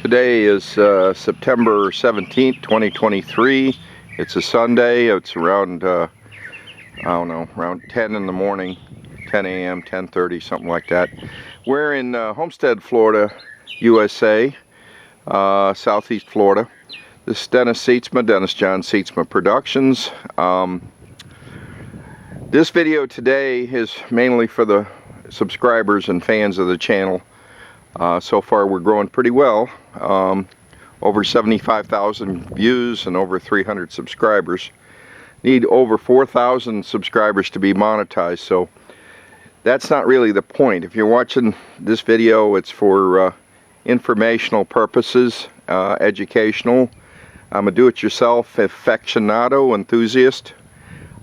Today is September 17th, 2023. It's a Sunday. It's around, I don't know, around 10 in the morning, 10 a.m., 10:30, something like that. We're in Homestead, Florida, USA, Southeast Florida. This is Dennis Sietsma, Dennis John Sietsma Productions. This video today is mainly for the subscribers and fans of the channel. So far we're growing pretty well. Over 75,000 views and over 300 subscribers. Need over 4,000 subscribers to be monetized, so that's not really the point. If you're watching this video, it's for informational purposes, educational. I'm a do-it-yourself aficionado, enthusiast,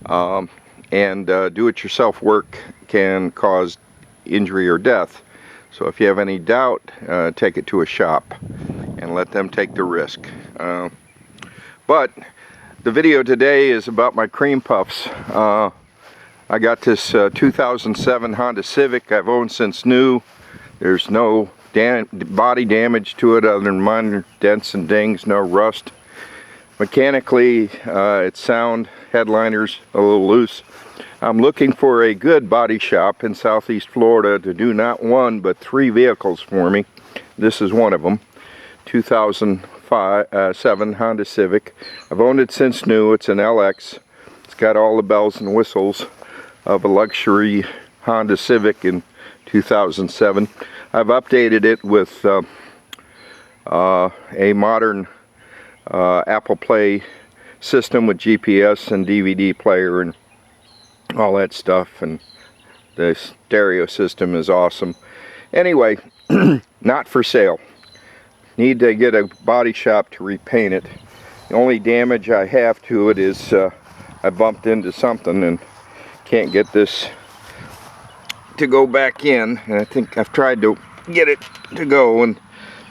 and do-it-yourself work can cause injury or death. So if you have any doubt, take it to a shop and let them take the risk. But the video today is about my cream puffs. I got this 2007 Honda Civic I've owned since new. There's no body damage to it other than minor dents and dings, no rust. Mechanically, it's sound, headliners a little loose. I'm looking for a good body shop in Southeast Florida to do not one but 3 vehicles for me. This is one of them. 2007 Honda Civic. I've owned it since new. It's an LX. It's got all the bells and whistles of a luxury Honda Civic in 2007. I've updated it with a modern Apple Play system with GPS and DVD player and all that stuff, and the stereo system is awesome. Anyway, not for sale. Need to get a body shop to repaint it. The only damage I have to it is I bumped into something and can't get this to go back in, and I think I've tried to get it to go and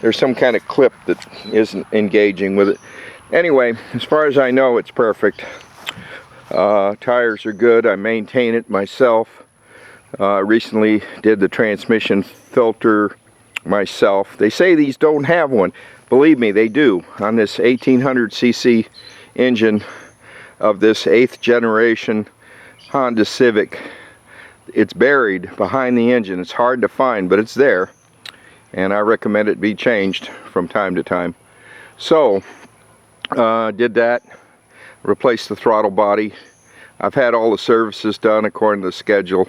there's some kind of clip that isn't engaging with it. Anyway, as far as I know, it's perfect. Tires are good. I maintain it myself. Recently did the transmission filter myself. They say these don't have one. Believe me, they do. On this 1800cc engine of this 8th generation Honda Civic, it's buried behind the engine. It's hard to find, but it's there, and I recommend it be changed from time to time. So did that. Replaced the throttle body. I've had all the services done according to the schedule.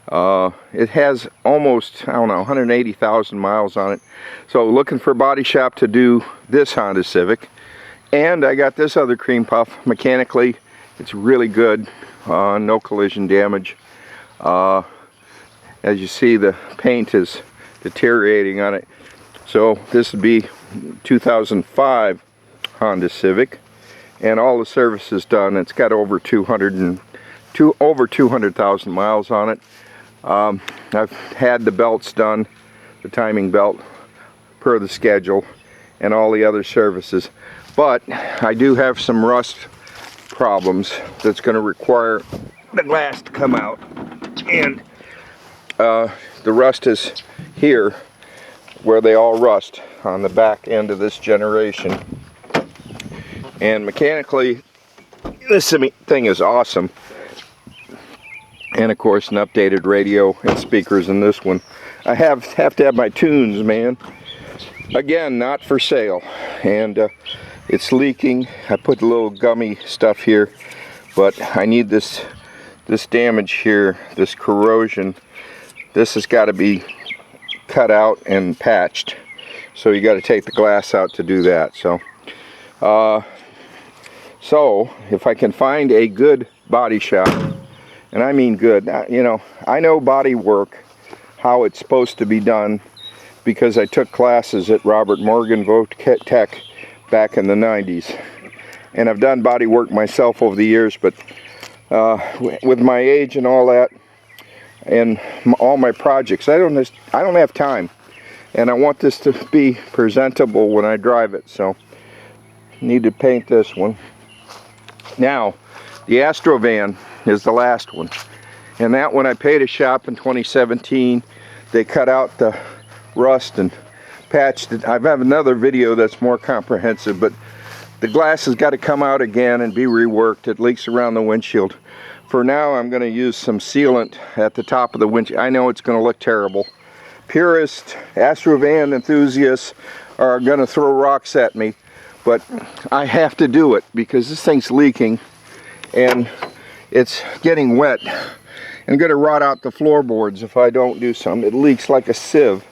It has almost, I don't know, 180,000 miles on it. So looking for a body shop to do this Honda Civic. And I got this other cream puff. Mechanically, it's really good. No collision damage. As you see, the paint is deteriorating on it. So this would be 2005 Honda Civic. And all the service is done. It's got over 200,000 miles on it. I've had the belts done, the timing belt per the schedule, and all the other services. But I do have some rust problems that's going to require the glass to come out. And the rust is here where they all rust on the back end of this generation. And mechanically, this thing is awesome. And of course, an updated radio and speakers in this one. I have to have my tunes, man. Again, not for sale. And it's leaking. I put a little gummy stuff here, but I need this damage here, this corrosion. This has got to be cut out and patched. So you got to take the glass out to do that. So if I can find a good body shop, and I mean good, you know, I know body work, how it's supposed to be done, because I took classes at Robert Morgan Votech back in the 90s. And I've done body work myself over the years, but with my age and all that, and all my projects, I don't have time. And I want this to be presentable when I drive it, so need to paint this one. Now, the Astrovan is the last one, and that one I paid a shop in 2017. They cut out the rust and patched it. I have another video that's more comprehensive, but the glass has got to come out again and be reworked. It leaks around the windshield. For now, I'm going to use some sealant at the top of the windshield. I know it's going to look terrible. Purists, Astrovan enthusiasts are going to throw rocks at me, but I have to do it because this thing's leaking and it's getting wet. I'm going to rot out the floorboards if I don't do something. It leaks like a sieve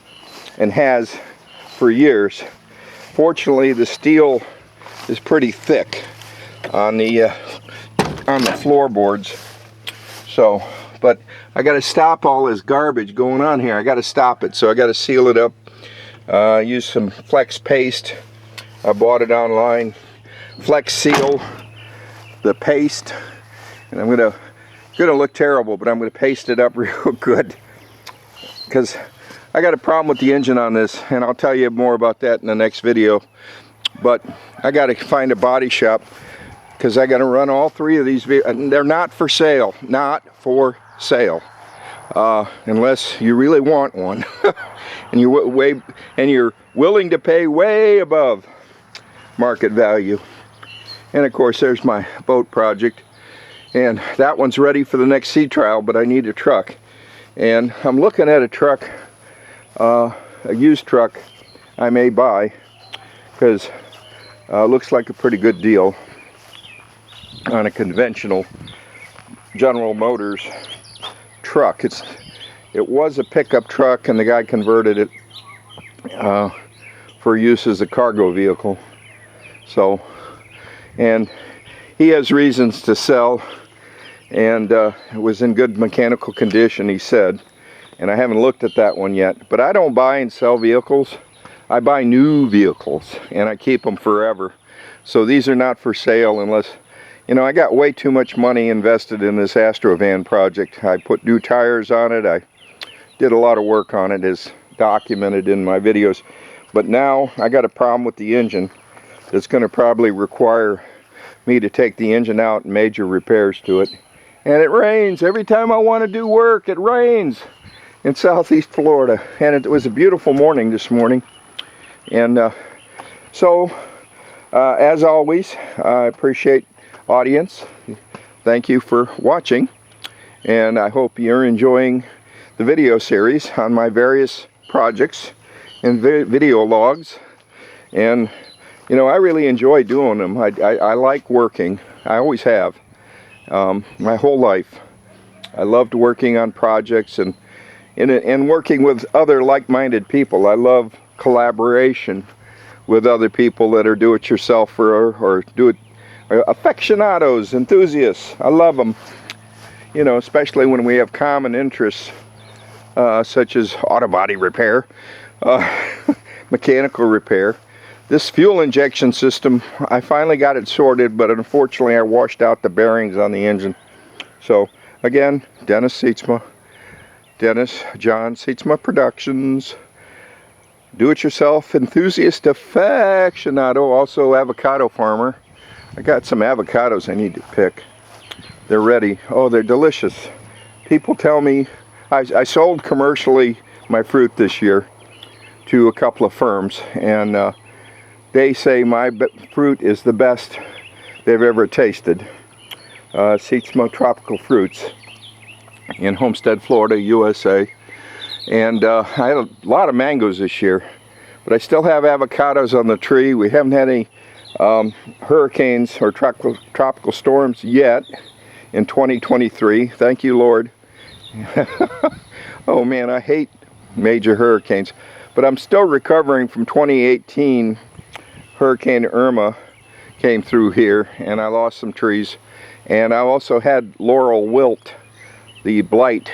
and has for years. Fortunately, the steel is pretty thick on the floorboards. So, but I got to stop all this garbage going on here. I got to stop it, so I got to seal it up. Use some Flex paste. I bought it online. Flex Seal, the paste, and I'm gonna look terrible, but I'm gonna paste it up real good because I got a problem with the engine on this, and I'll tell you more about that in the next video. But I got to find a body shop because I got to run all three of these vehicles. They're not for sale, not for sale, unless you really want one, and you're willing to pay way above market value. And of course, there's my boat project, and that one's ready for the next sea trial. But I need a truck, and I'm looking at a truck, a used truck I may buy, because looks like a pretty good deal on a conventional General Motors truck. It was a pickup truck, and the guy converted it for use as a cargo vehicle. So, and he has reasons to sell, and it was in good mechanical condition, he said. And I haven't looked at that one yet. But I don't buy and sell vehicles. I buy new vehicles, and I keep them forever. So these are not for sale unless, you know, I got way too much money invested in this Astrovan project. I put new tires on it. I did a lot of work on it, as documented in my videos. But now I got a problem with the engine that's going to probably require me to take the engine out and major repairs to it. And it rains. Every time I want to do work, it rains in Southeast Florida. And it was a beautiful morning this morning. And as always, I appreciate audience. Thank you for watching, and I hope you're enjoying the video series on my various projects and video logs. And you know, I really enjoy doing them. I like working. I always have, my whole life. I loved working on projects and working with other like-minded people. I love collaboration with other people that are do-it-yourself or aficionados, enthusiasts. I love them, you know, especially when we have common interests, such as auto body repair, mechanical repair. This fuel injection system, I finally got it sorted, but unfortunately I washed out the bearings on the engine. So again, Dennis Sietsma, John Sietsma Productions, do-it-yourself enthusiast aficionado, also avocado farmer. I got some avocados I need to pick. They're ready. Oh, they're delicious. People tell me, I sold commercially my fruit this year to a couple of firms, and they say my fruit is the best they've ever tasted. Sietsma Tropical Fruits in Homestead, Florida, USA. And I had a lot of mangoes this year, but I still have avocados on the tree. We haven't had any hurricanes or tropical storms yet in 2023. Thank you, Lord. Oh man, I hate major hurricanes, but I'm still recovering from 2018. Hurricane Irma came through here, and I lost some trees. And I also had laurel wilt, the blight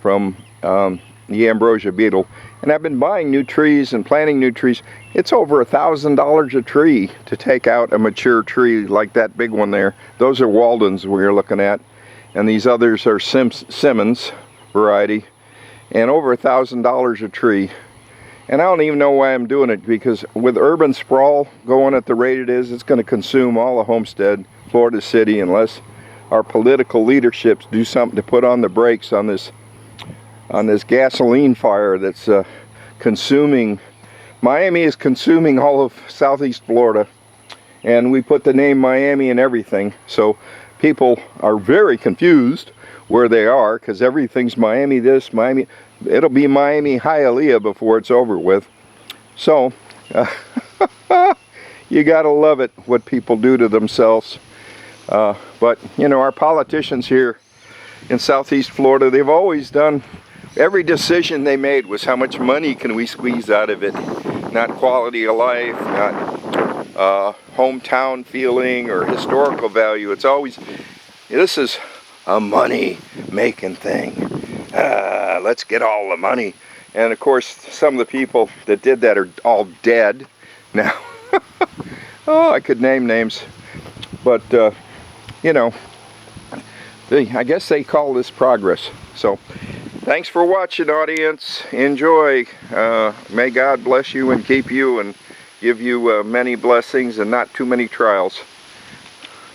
from the ambrosia beetle. And I've been buying new trees and planting new trees. It's over $1,000 a tree to take out a mature tree like that big one there. Those are Waldens we're looking at, and these others are Simmons variety, and over $1,000 a tree. And I don't even know why I'm doing it, because with urban sprawl going at the rate it is, it's going to consume all of Homestead, Florida City, unless our political leaderships do something to put on the brakes on this gasoline fire that's consuming Miami is consuming all of Southeast Florida, and we put the name Miami in everything, so people are very confused where they are, because everything's Miami this, Miami, it'll be Miami Hialeah before it's over with. So you gotta love it what people do to themselves. But you know, our politicians here in Southeast Florida, they've always done, every decision they made was how much money can we squeeze out of it, not quality of life, not hometown feeling or historical value. It's always, this is a money making thing. Let's get all the money. And of course, some of the people that did that are all dead now. Oh, I could name names, but you know, I guess they call this progress. So thanks for watching, audience. Enjoy. May God bless you and keep you and give you many blessings and not too many trials.